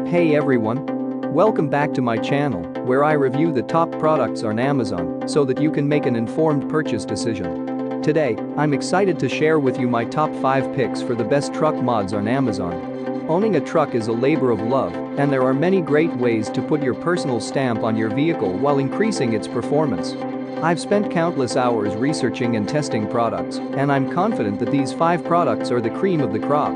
Hey everyone! Welcome back to my channel, where I review the top products on Amazon so that you can make an informed purchase decision. Today, I'm excited to share with you my top 5 picks for the best truck mods on Amazon. Owning a truck is a labor of love, and there are many great ways to put your personal stamp on your vehicle while increasing its performance. I've spent countless hours researching and testing products, and I'm confident that these 5 products are the cream of the crop.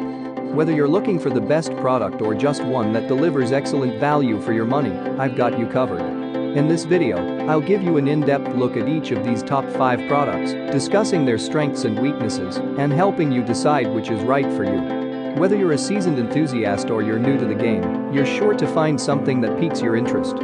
Whether you're looking for the best product or just one that delivers excellent value for your money, I've got you covered. In this video, I'll give you an in-depth look at each of these top 5 products, discussing their strengths and weaknesses, and helping you decide which is right for you. Whether you're a seasoned enthusiast or you're new to the game, you're sure to find something that piques your interest.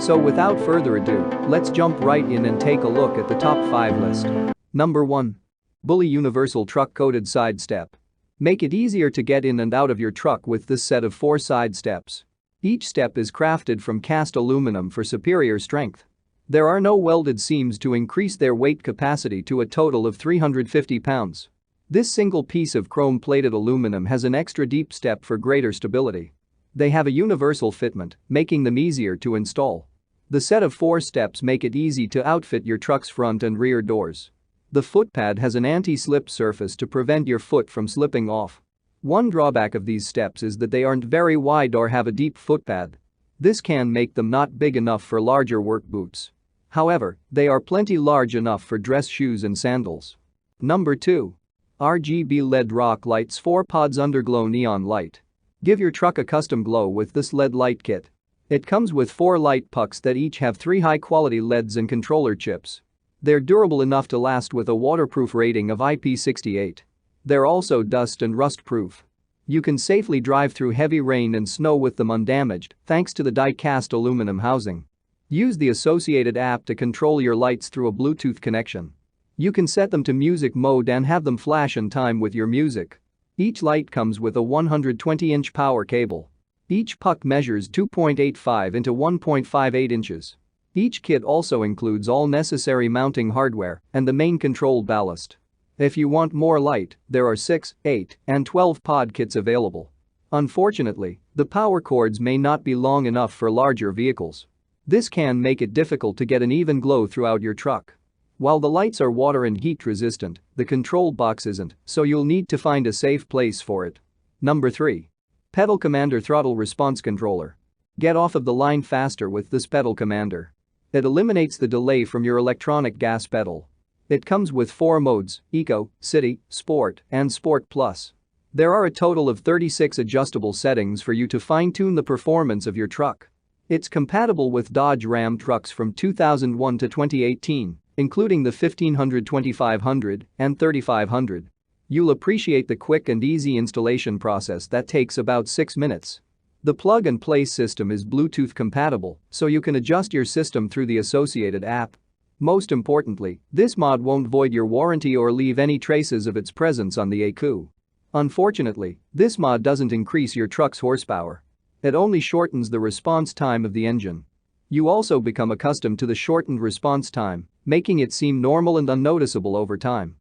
So without further ado, let's jump right in and take a look at the top 5 list. Number 1. Bully Universal Truck Coated Side Step. Make it easier to get in and out of your truck with this set of 4 side steps. Each step is crafted from cast aluminum for superior strength. There are no welded seams to increase their weight capacity to a total of 350 pounds. This single piece of chrome-plated aluminum has an extra deep step for greater stability. They have a universal fitment, making them easier to install. The set of 4 steps make it easy to outfit your truck's front and rear doors. The footpad has an anti-slip surface to prevent your foot from slipping off. One drawback of these steps is that they aren't very wide or have a deep footpad. This can make them not big enough for larger work boots. However, they are plenty large enough for dress shoes and sandals. Number 2. RGB LED Rock Lights 4 Pods Underglow Neon Light. Give your truck a custom glow with this LED light kit. It comes with 4 light pucks that each have 3 high-quality LEDs and controller chips. They're durable enough to last with a waterproof rating of IP68. They're also dust and rust proof. You can safely drive through heavy rain and snow with them undamaged thanks to the die-cast aluminum housing. Use the associated app to control your lights through a Bluetooth connection. You can set them to music mode and have them flash in time with your music. Each light comes with a 120-inch power cable. Each puck measures 2.85 into 1.58 inches. Each kit also includes all necessary mounting hardware and the main control ballast. If you want more light, there are 6, 8, and 12 pod kits available. Unfortunately, the power cords may not be long enough for larger vehicles. This can make it difficult to get an even glow throughout your truck. While the lights are water and heat resistant, the control box isn't, so you'll need to find a safe place for it. Number 3. Pedal Commander Throttle Response Controller. Get off of the line faster with this pedal commander. It eliminates the delay from your electronic gas pedal. It comes with 4 modes: Eco, City, Sport, and Sport Plus. There are a total of 36 adjustable settings for you to fine-tune the performance of your truck. It's compatible with Dodge Ram trucks from 2001 to 2018, including the 1500, 2500, and 3500. You'll appreciate the quick and easy installation process that takes about 6 minutes. The plug-and-play system is Bluetooth compatible, so you can adjust your system through the associated app. Most importantly, this mod won't void your warranty or leave any traces of its presence on the ECU. Unfortunately, this mod doesn't increase your truck's horsepower. It only shortens the response time of the engine. You also become accustomed to the shortened response time, making it seem normal and unnoticeable over time.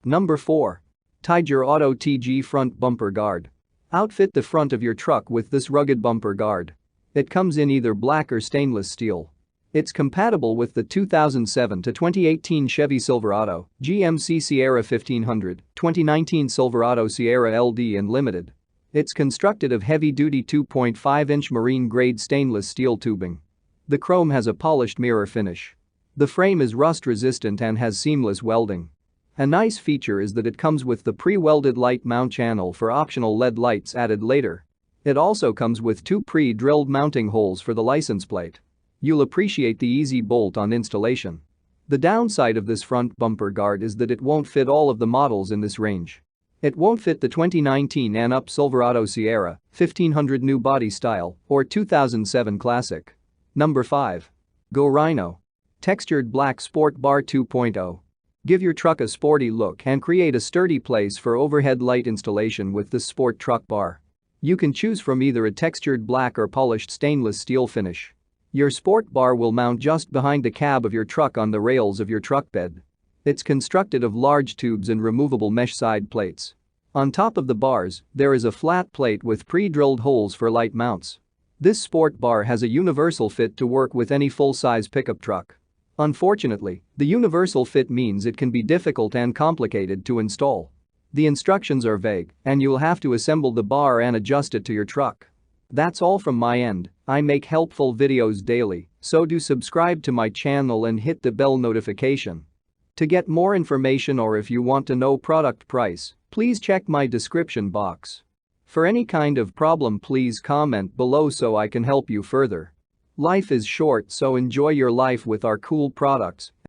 Number 4. Tiger Auto TG Front Bumper Guard. Outfit the front of your truck with this rugged bumper guard. It comes in either black or stainless steel. It's compatible with the 2007 to 2018 Chevy Silverado, GMC Sierra 1500, 2019 Silverado Sierra LD and Limited. It's constructed of heavy-duty 2.5-inch marine-grade stainless steel tubing. The chrome has a polished mirror finish. The frame is rust-resistant and has seamless welding. A nice feature is that it comes with the pre-welded light mount channel for optional LED lights added later. It also comes with 2 pre-drilled mounting holes for the license plate. You'll appreciate the easy bolt-on installation. The downside of this front bumper guard is that it won't fit all of the models in this range. It won't fit the 2019 ANUP Silverado Sierra, 1500 new body style, or 2007 Classic. Number 5. Go Rhino. Textured Black Sport Bar 2.0. Give your truck a sporty look and create a sturdy place for overhead light installation with this sport truck bar. You can choose from either a textured black or polished stainless steel finish. Your sport bar will mount just behind the cab of your truck on the rails of your truck bed. It's constructed of large tubes and removable mesh side plates. On top of the bars, there is a flat plate with pre-drilled holes for light mounts. This sport bar has a universal fit to work with any full-size pickup truck. Unfortunately, the universal fit means it can be difficult and complicated to install. The instructions are vague, and you'll have to assemble the bar and adjust it to your truck. That's all from my end. I make helpful videos daily, so do subscribe to my channel and hit the bell notification. To get more information or if you want to know product price, please check my description box. For any kind of problem, please comment below so I can help you further. Life is short, so enjoy your life with our cool products.